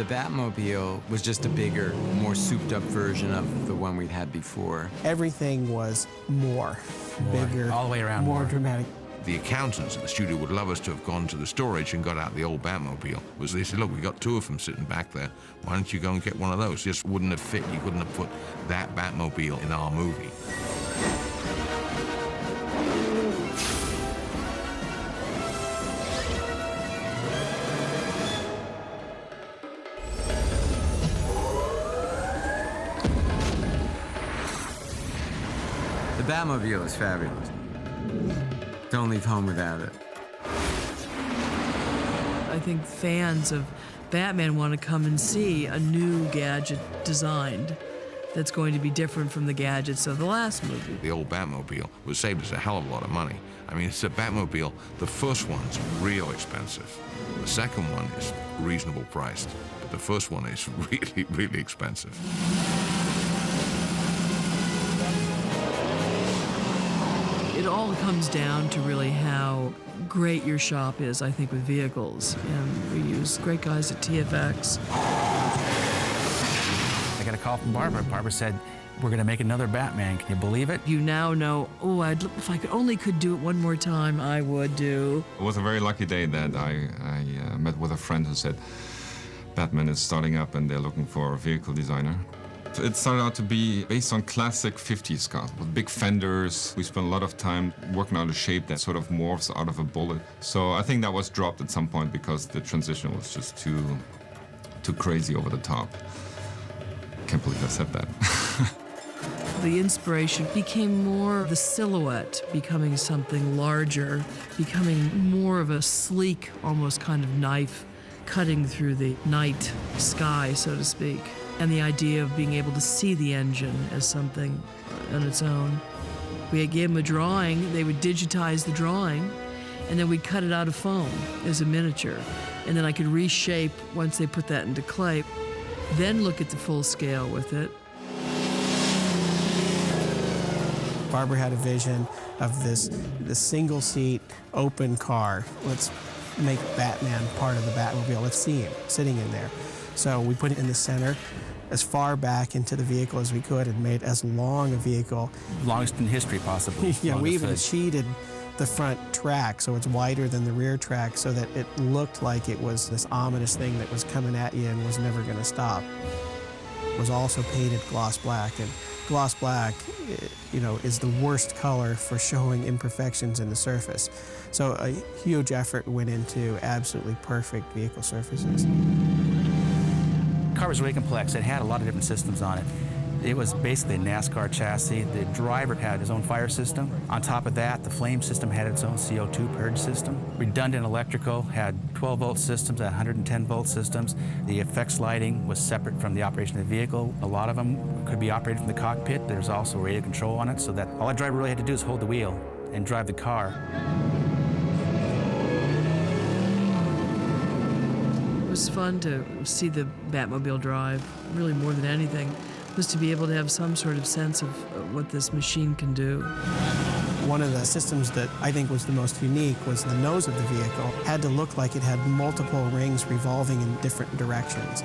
The Batmobile was just a bigger, more souped-up version of the one we'd had before. Everything was more bigger, all the way around, more dramatic. The accountants at the studio would love us to have gone to the storage and got out the old Batmobile. They said, look, we got two of them sitting back there. Why don't you go and get one of those? Just wouldn't have fit. You couldn't have put that Batmobile in our movie. The Batmobile is fabulous. Don't leave home without it. I think fans of Batman want to come and see a new gadget designed that's going to be different from the gadgets of the last movie. The old Batmobile was saved us a hell of a lot of money. I mean, it's a Batmobile. The first one's real expensive. The second one is reasonable priced. But the first one is really, really expensive. It all comes down to really how great your shop is, I think, with vehicles. And we use great guys at TFX. I got a call from Barbara. Barbara said, we're going to make another Batman. Can you believe it? You now know, oh, if I could do it one more time, I would do. It was a very lucky day that I met with a friend who said, Batman is starting up and they're looking for a vehicle designer. It started out to be based on classic 50s cars with big fenders. We spent a lot of time working out a shape that sort of morphs out of a bullet. So I think that was dropped at some point because the transition was just too crazy over the top. Can't believe I said that. The inspiration became more the silhouette, becoming something larger, becoming more of a sleek, almost kind of knife cutting through the night sky, so to speak. And the idea of being able to see the engine as something on its own. We gave them a drawing, they would digitize the drawing, and then we'd cut it out of foam as a miniature. And then I could reshape once they put that into clay, then look at the full scale with it. Barbara had a vision of this single-seat, open car. Let's make Batman part of the Batmobile. Let's see him sitting in there. So we put it in the center, as far back into the vehicle as we could, and made as long a vehicle. Longest in history, possibly. Yeah, we even cheated the front track so it's wider than the rear track so that it looked like it was this ominous thing that was coming at you and was never going to stop. It was also painted gloss black, and gloss black, is the worst color for showing imperfections in the surface. So a huge effort went into absolutely perfect vehicle surfaces. The car was really complex. It had a lot of different systems on it. It was basically a NASCAR chassis. The driver had his own fire system. On top of that, the flame system had its own CO2 purge system. Redundant electrical had 12-volt systems, 110-volt systems. The effects lighting was separate from the operation of the vehicle. A lot of them could be operated from the cockpit. There's also radio control on it, so that all a driver really had to do is hold the wheel and drive the car. It was fun to see the Batmobile drive, really more than anything, was to be able to have some sort of sense of what this machine can do. One of the systems that I think was the most unique was the nose of the vehicle had to look like it had multiple rings revolving in different directions.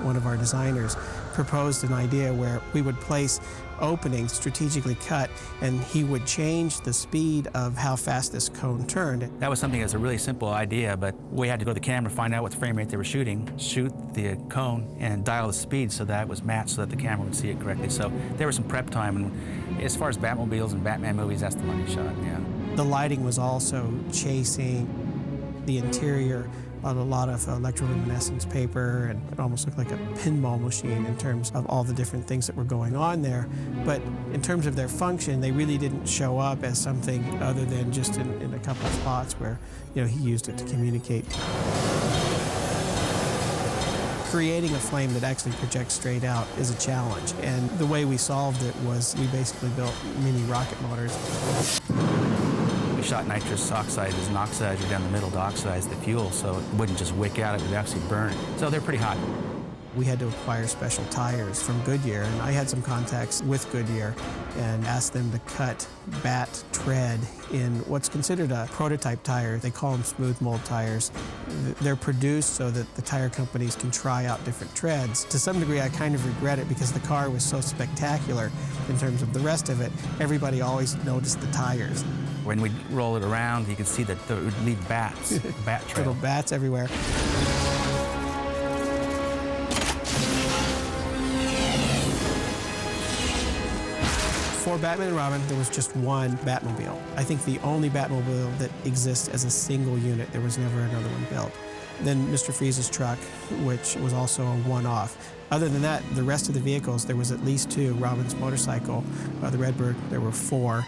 One of our designers proposed an idea where we would place openings strategically cut, and he would change the speed of how fast this cone turned. That was something that's a really simple idea, but we had to go to the camera, find out what the frame rate they were shooting, shoot the cone, and dial the speed so that it was matched so that the camera would see it correctly. So there was some prep time, and as far as Batmobiles and Batman movies, that's the money shot, yeah. The lighting was also chasing the interior, a lot of electroluminescence paper, and it almost looked like a pinball machine in terms of all the different things that were going on there. But in terms of their function, they really didn't show up as something other than just in a couple of spots where he used it to communicate. Creating a flame that actually projects straight out is a challenge, and the way we solved it was we basically built mini rocket motors. We shot nitrous oxide as an oxidizer down the middle to oxidize the fuel so it wouldn't just wick out, it would actually burn. So they're pretty hot. We had to acquire special tires from Goodyear, and I had some contacts with Goodyear and asked them to cut bat tread in what's considered a prototype tire. They call them smooth mold tires. They're produced so that the tire companies can try out different treads. To some degree, I kind of regret it because the car was so spectacular in terms of the rest of it. Everybody always noticed the tires. When we roll it around, you can see that it would leave bats, bat trail. Little bats everywhere. For Batman and Robin, there was just one Batmobile. I think the only Batmobile that exists as a single unit. There was never another one built. Then Mr. Freeze's truck, which was also a one-off. Other than that, the rest of the vehicles, there was at least two. Robin's motorcycle, the Redbird, there were four.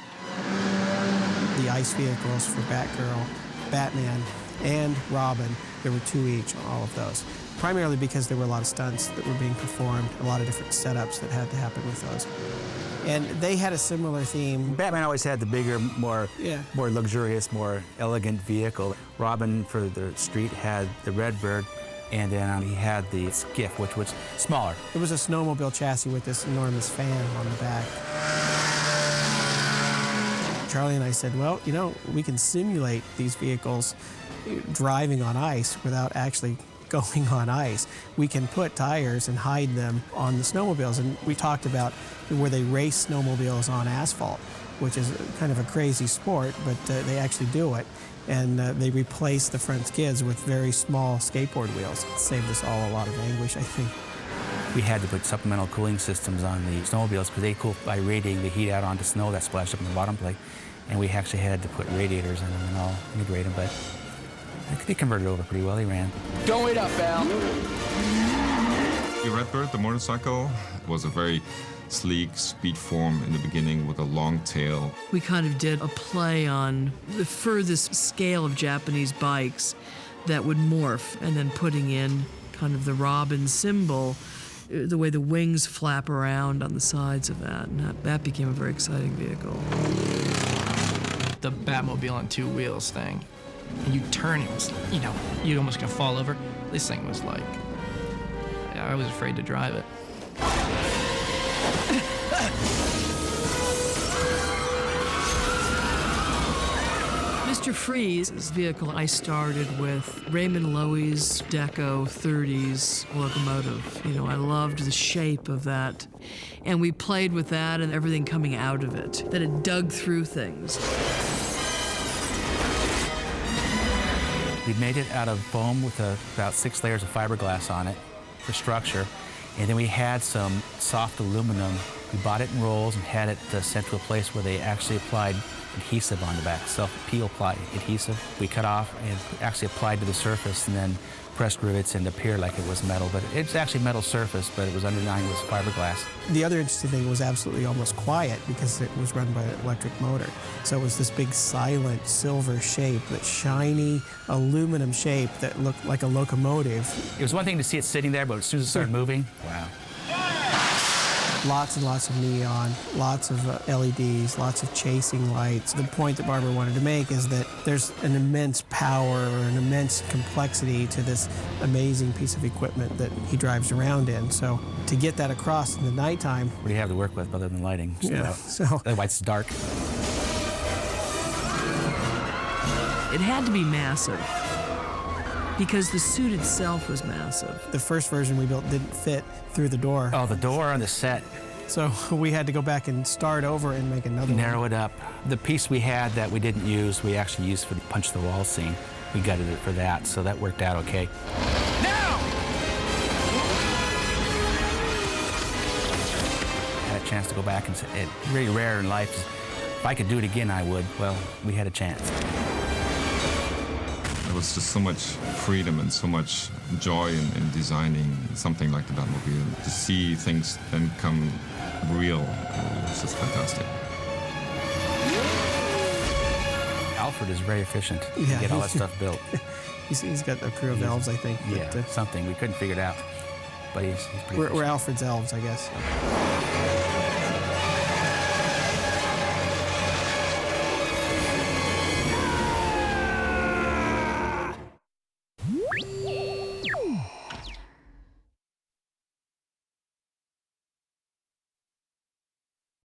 The ice vehicles for Batgirl, Batman, and Robin, there were two each on all of those. Primarily because there were a lot of stunts that were being performed, a lot of different setups that had to happen with those. And they had a similar theme. Batman always had the bigger, more luxurious, more elegant vehicle. Robin, for the street, had the Redbird, and then he had the Skiff, which was smaller. It was a snowmobile chassis with this enormous fan on the back. Charlie and I said, well, you know, we can simulate these vehicles driving on ice without actually going on ice. We can put tires and hide them on the snowmobiles. And we talked about where they race snowmobiles on asphalt, which is kind of a crazy sport, but they actually do it. And they replace the front skids with very small skateboard wheels. It saved us all a lot of anguish, I think. We had to put supplemental cooling systems on the snowmobiles because they cool by radiating the heat out onto snow that splashed up in the bottom plate. And we actually had to put radiators in them and all integrate them, but they converted over pretty well. They ran. Don't wait up, Al. The Redbird, the motorcycle, was a very sleek speed form in the beginning with a long tail. We kind of did a play on the furthest scale of Japanese bikes that would morph, and then putting in kind of the Robin symbol, the way the wings flap around on the sides of that, and that became a very exciting vehicle. The Batmobile on two wheels thing. And you turn, it was, you know, you're almost gonna fall over. This thing was like, I was afraid to drive it. Mr. Freeze's vehicle, I started with Raymond Loewy's Deco 30s locomotive. You know, I loved the shape of that. And we played with that and everything coming out of it, that it dug through things. We made it out of foam with about 6 layers of fiberglass on it for structure. And then we had some soft aluminum. We bought it in rolls and had it sent to a place where they actually applied adhesive on the back, self-peel adhesive. We cut off and actually applied to the surface and then pressed rivets and appeared like it was metal. But it's actually metal surface, but it was underlying was fiberglass. The other interesting thing was absolutely almost quiet because it was run by an electric motor. So it was this big silent silver shape, that shiny aluminum shape that looked like a locomotive. It was one thing to see it sitting there, but as soon as it started moving, wow. Lots and lots of neon, lots of LEDs, lots of chasing lights. The point that Barbara wanted to make is that there's an immense power or an immense complexity to this amazing piece of equipment that he drives around in. So to get that across in the nighttime... What do you have to work with other than lighting? So otherwise it's dark. It had to be massive, because the suit itself was massive. The first version we built didn't fit through the door. Oh, the door on the set. So we had to go back and start over and make another one. Narrow it up. The piece we had that we didn't use, we actually used for the punch the wall scene. We gutted it for that, so that worked out okay. Now! I had a chance to go back and say, it's really rare in life. If I could do it again, I would. Well, we had a chance. There was just so much freedom and so much joy in designing something like the Batmobile. To see things then come real was just fantastic. Alfred is very efficient to Yeah, get all that stuff built. He's got a crew of elves, I think. Yeah, that, something. We couldn't figure it out, but he's pretty efficient. we're Alfred's elves, I guess.